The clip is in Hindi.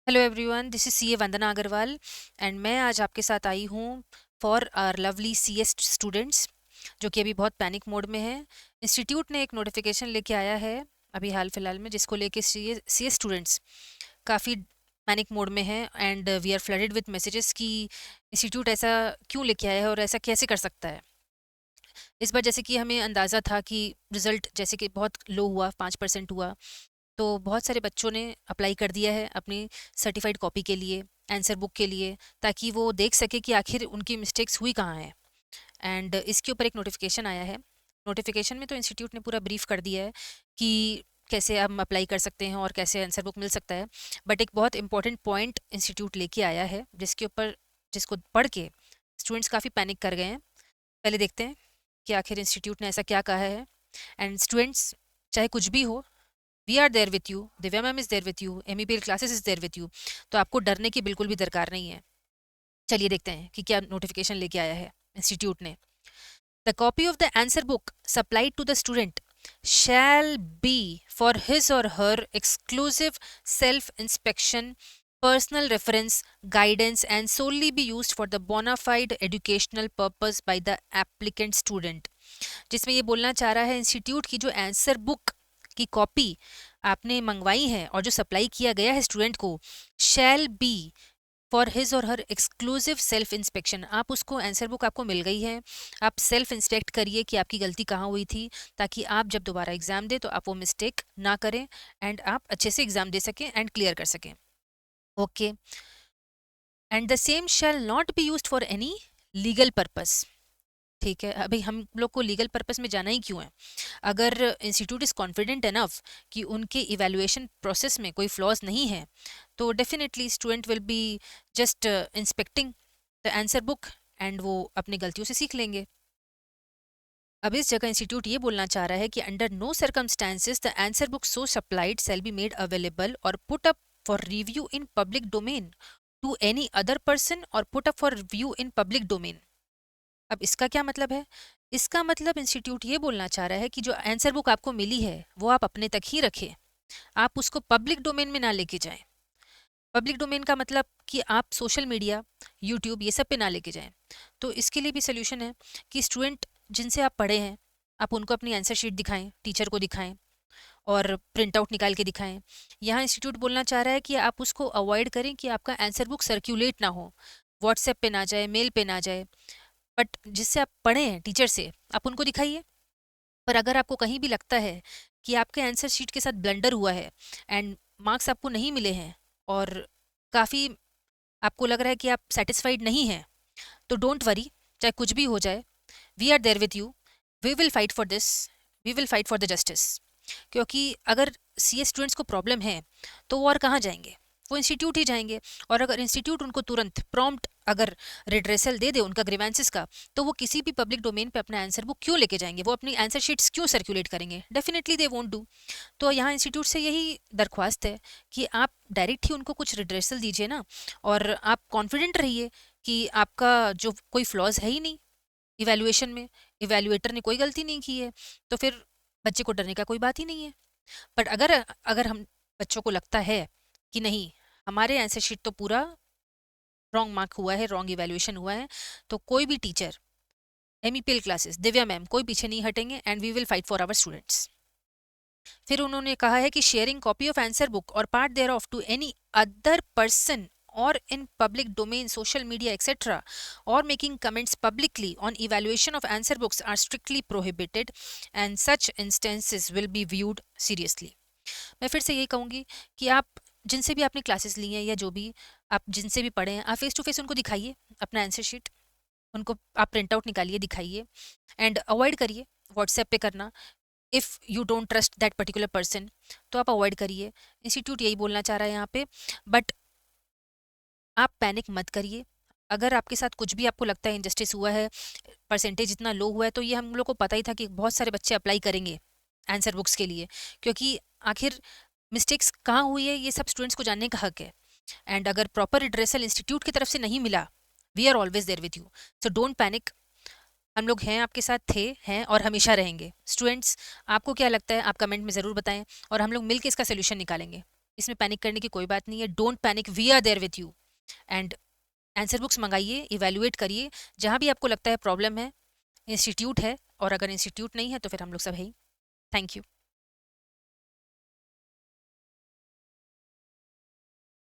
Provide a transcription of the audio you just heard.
Hello everyone, this is CA Vandana Agarwal and मैं आज आपके साथ आई हूँ for our lovely CS students जो कि अभी बहुत पैनिक मोड में है। इंस्टीट्यूट ने एक नोटिफिकेशन लेके आया है अभी हाल फिलहाल में, जिसको लेके सीएस स्टूडेंट्स काफ़ी पैनिक मोड में हैं and we are flooded with messages कि इंस्टीट्यूट ऐसा क्यों लेके आया है और ऐसा कैसे कर सकता है। इस बार जैसे कि हमें अंदाज़ा था कि रिज़ल्ट जैसे कि बहुत लो हुआ, 5% हुआ, तो बहुत सारे बच्चों ने अप्लाई कर दिया है अपनी सर्टिफाइड कॉपी के लिए, आंसर बुक के लिए, ताकि वो देख सके कि आखिर उनकी मिस्टेक्स हुई कहाँ हैं। एंड इसके ऊपर एक नोटिफिकेशन आया है। नोटिफिकेशन में तो इंस्टीट्यूट ने पूरा ब्रीफ कर दिया है कि कैसे हम अप्लाई कर सकते हैं और कैसे आंसर बुक मिल सकता है। बट एक बहुत इंपॉर्टेंट पॉइंट इंस्टीट्यूट लेके आया है जिसको पढ़ के स्टूडेंट्स काफ़ी पैनिक कर गए हैं। पहले देखते हैं कि आखिर इंस्टीट्यूट ने ऐसा क्या कहा है। एंड स्टूडेंट्स, चाहे कुछ भी हो, we are there with you, Divya ma'am is there with you, MEPL classes is there with you. तो आपको डरने की बिल्कुल भी दरकार नहीं है। चलिए देखते हैं कि क्या नोटिफिकेशन लेके आया है इंस्टीट्यूट ने। The copy of the answer book supplied to the student shall be for his or her exclusive self inspection, personal reference, guidance and solely be used for the bona fide educational purpose by the applicant student। जिसमें ये बोलना चाह रहा है इंस्टीट्यूट की जो आंसर बुक की कॉपी आपने मंगवाई है और जो सप्लाई किया गया है स्टूडेंट को, शैल बी फॉर हिज और हर एक्सक्लूसिव सेल्फ इंस्पेक्शन। आप उसको आंसर बुक आपको मिल गई है, आप सेल्फ इंस्पेक्ट करिए कि आपकी गलती कहाँ हुई थी, ताकि आप जब दोबारा एग्जाम दें तो आप वो मिस्टेक ना करें एंड आप अच्छे से एग्जाम दे सकें एंड क्लियर कर सकें। Okay. And the same shall not be used for any legal purpose. ठीक है, अभी हम लोग को लीगल पर्पस में जाना ही क्यों है? अगर इंस्टीट्यूट इज़ कॉन्फिडेंट इनफ कि उनके इवैल्यूएशन प्रोसेस में कोई फ्लॉज नहीं है, तो definitely student will be just inspecting the answer book and वो अपनी गलतियों से सीख लेंगे। अब इस जगह इंस्टीट्यूट ये बोलना चाह रहा है कि under no circumstances the answer book so supplied shall be made available और put up for review in public domain to any other person और put up for review in public domain. अब इसका क्या मतलब है? इसका मतलब इंस्टीट्यूट ये बोलना चाह रहा है कि जो आंसर बुक आपको मिली है वो आप अपने तक ही रखें, आप उसको पब्लिक डोमेन में ना लेके जाएं। पब्लिक डोमेन का मतलब कि आप सोशल मीडिया, यूट्यूब ये सब पे ना लेके जाएं। तो इसके लिए भी सोल्यूशन है कि स्टूडेंट जिनसे आप पढ़े हैं, आप उनको अपनी आंसर शीट दिखाएं, टीचर को दिखाएं और प्रिंट आउट निकाल के दिखाएं। यहाँ इंस्टीट्यूट बोलना चाह रहा है कि आप उसको अवॉइड करें कि आपका आंसर बुक सर्क्यूलेट ना हो, व्हाट्सएप पे ना जाए, मेल पे ना जाए। बट जिससे आप पढ़े हैं टीचर से, आप उनको दिखाइए। पर अगर आपको कहीं भी लगता है कि आपके आंसर शीट के साथ ब्लंडर हुआ है एंड मार्क्स आपको नहीं मिले हैं और काफ़ी आपको लग रहा है कि आप सेटिस्फाइड नहीं हैं, तो डोंट वरी, चाहे कुछ भी हो जाए, we are there with you, we will fight for this, we will fight for the justice. क्योंकि अगर सीए स्टूडेंट्स को प्रॉब्लम है तो वो और कहाँ जाएंगे? वो इंस्टीट्यूट ही जाएंगे। और अगर इंस्टीट्यूट उनको तुरंत प्रॉम्प्ट अगर रिड्रेसल दे दे उनका ग्रीवेंसेस का, तो वो किसी भी पब्लिक डोमेन पे अपना आंसर बुक क्यों लेके जाएंगे? वो अपनी आंसर शीट्स क्यों सर्कुलेट करेंगे? Definitely they won't do. तो यहाँ इंस्टीट्यूट से यही दरख्वास्त है कि आप डायरेक्ट ही उनको कुछ रिड्रेसल दीजिए ना, और आप कॉन्फिडेंट रहिए कि आपका जो कोई फ्लॉज है ही नहीं इवैल्यूएशन में, इवैल्यूएटर ने कोई गलती नहीं की है, तो फिर बच्चे को डरने का कोई बात ही नहीं है। बट अगर अगर हम बच्चों को लगता है कि नहीं, हमारे आंसर शीट तो पूरा रॉन्ग मार्क हुआ है, रॉन्ग इवैल्यूएशन हुआ है, तो कोई भी teacher, MEPL classes, Divya ma'am, कोई पीछे नहीं हटेंगे and we will fight for our students. फिर उन्होंने कहा है कि sharing copy of answer book और part thereof to any other person or in public domain, social media, etc., or making comments publicly on evaluation of answer books are strictly prohibited and such instances will be viewed seriously। मैं फिर से यही कहूँगी कि आप जिनसे भी आपने क्लासेस ली हैं या जो भी आप जिनसे भी पढ़े हैं, आप फेस टू फेस उनको दिखाइए अपना आंसर शीट, उनको आप प्रिंट आउट निकालिए, दिखाइए एंड अवॉइड करिए व्हाट्सएप पे करना। If you don't trust that particular person तो आप अवॉइड करिए। इंस्टीट्यूट यही बोलना चाह रहा है यहाँ पे। बट आप पैनिक मत करिए। अगर आपके साथ कुछ भी आपको लगता है इनजस्टिस हुआ है, परसेंटेज इतना लो हुआ है, तो ये हम लोग को पता ही था कि बहुत सारे बच्चे अप्लाई करेंगे आंसर बुक्स के लिए, क्योंकि आखिर मिस्टेक्स कहाँ हुई है ये सब स्टूडेंट्स को जानने का हक है। एंड अगर प्रॉपर रिड्रेसल इंस्टीट्यूट की तरफ से नहीं मिला, we are always there with you, so don't panic. हम लोग हैं, आपके साथ थे, हैं और हमेशा रहेंगे। स्टूडेंट्स, आपको क्या लगता है आप कमेंट में ज़रूर बताएं और हम लोग मिलकर इसका सोल्यूशन निकालेंगे। इसमें पैनिक करने की कोई बात नहीं है। Don't panic, we are there with you. And answer books मंगाइए, इवैल्यूएट करिए, जहाँ भी आपको लगता है प्रॉब्लम है, इंस्टीट्यूट है, और अगर इंस्टीट्यूट नहीं है तो फिर हम लोग सब है ही। Thank you.